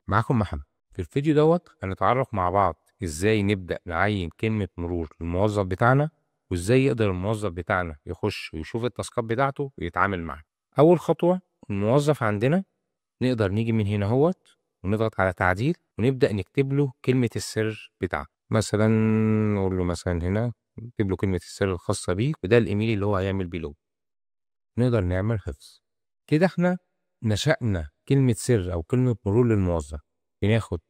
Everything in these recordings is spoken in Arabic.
معاكم محمد. في الفيديو دوت هنتعرف مع بعض ازاي نبدأ نعين كلمة مرور للموظف بتاعنا، وازاي يقدر الموظف بتاعنا يخش ويشوف التاسكات بتاعته ويتعامل معاها. أول خطوة، الموظف عندنا نقدر نيجي من هنا هوت ونضغط على تعديل ونبدأ نكتب له كلمة السر بتاعته. مثلا نقول له مثلا هنا نكتب له كلمة السر الخاصة بيه، وده الإيميل اللي هو هيعمل بيه لوج. نقدر نعمل حفظ. كده احنا نشأنا كلمة سر أو كلمة مرور للموظف. بناخد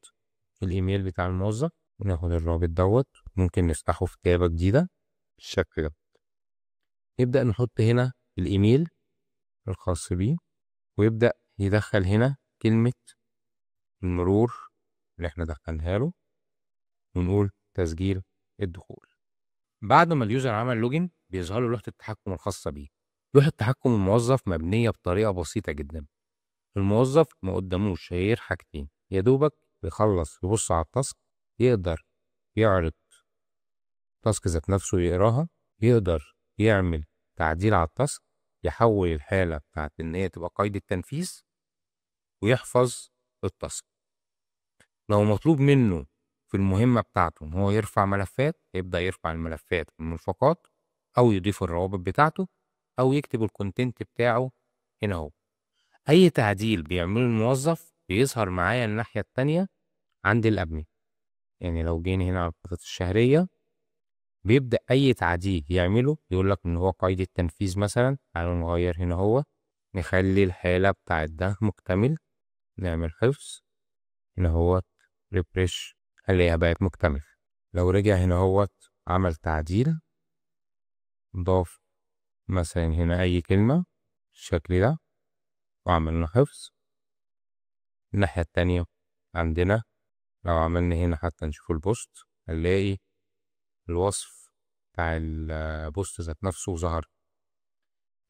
الإيميل بتاع الموظف وناخد الرابط دوت، ممكن نفتحه في تابة جديدة بالشكل ده. نبدأ نحط هنا الإيميل الخاص بيه، ويبدأ يدخل هنا كلمة المرور اللي احنا دخلناها له، ونقول تسجيل الدخول. بعد ما اليوزر عمل لوجن بيظهر له لوحة التحكم الخاصة بيه. لوحة تحكم الموظف مبنية بطريقة بسيطة جدا. الموظف ما قداموش غير حاجتين، يا دوبك بيخلص يبص على التاسك، يقدر يعرض التاسك ذات نفسه يقراها، يقدر يعمل تعديل على التاسك، يحول الحالة بتاعت إن هي تبقى قيد التنفيذ، ويحفظ التاسك. لو مطلوب منه في المهمة بتاعته إن هو يرفع ملفات، يبدأ يرفع الملفات والملفقات، أو يضيف الروابط بتاعته، أو يكتب الكونتنت بتاعه هنا اهو. أي تعديل بيعمله الموظف بيظهر معايا الناحية التانية عند الأدمن. يعني لو جينا هنا على الخطط الشهرية، بيبدأ أي تعديل يعمله يقول لك إن هو قيد التنفيذ مثلا. تعالوا نغير هنا هو، نخلي الحالة بتاعت ده مكتمل، نعمل حفظ هنا هو، ريفريش، خليها بقت مكتمل. لو رجع هنا هو عمل تعديل، ضاف مثلا هنا أي كلمة بالشكل ده وعملنا حفظ. الناحية التانية عندنا لو عملنا هنا حتى نشوف البوست، هنلاقي الوصف بتاع البوست ذات نفسه ظهر.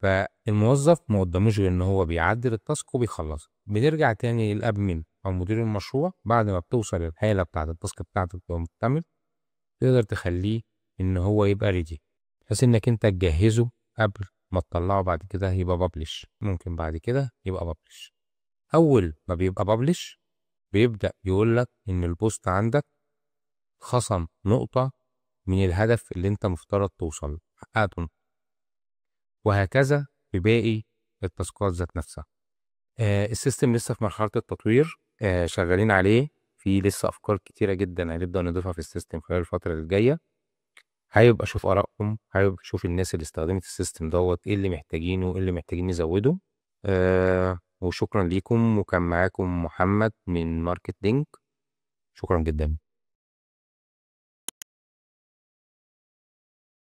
فالموظف ما قداموش غير ان هو بيعدل التاسك وبيخلص. بنرجع تاني للادمن او مدير المشروع بعد ما بتوصل الحاله بتاعت التاسك بتاعته تبقى مكتمل، تقدر تخليه ان هو يبقى ريدي، بحيث انك انت تجهزه قبل ما تطلعه بعد كده يبقى بابلش. ممكن بعد كده يبقى بابلش. اول ما بيبقى بابلش بيبدأ يقول لك ان البوست عندك خصم نقطة من الهدف اللي انت مفترض توصل حققته، وهكذا في باقي التاسكات ذات نفسها. السيستم لسه في مرحلة التطوير، شغالين عليه. في لسه أفكار كتيرة جدا هنبدأ نضيفها في السيستم خلال الفترة الجاية. حابب أشوف آرائكم، حابب أشوف الناس اللي استخدمت السيستم دوت إيه اللي محتاجينه، إيه اللي محتاجين نزوده. وشكرا ليكم، وكان معاكم محمد من ماركت لينك. شكرا جدا.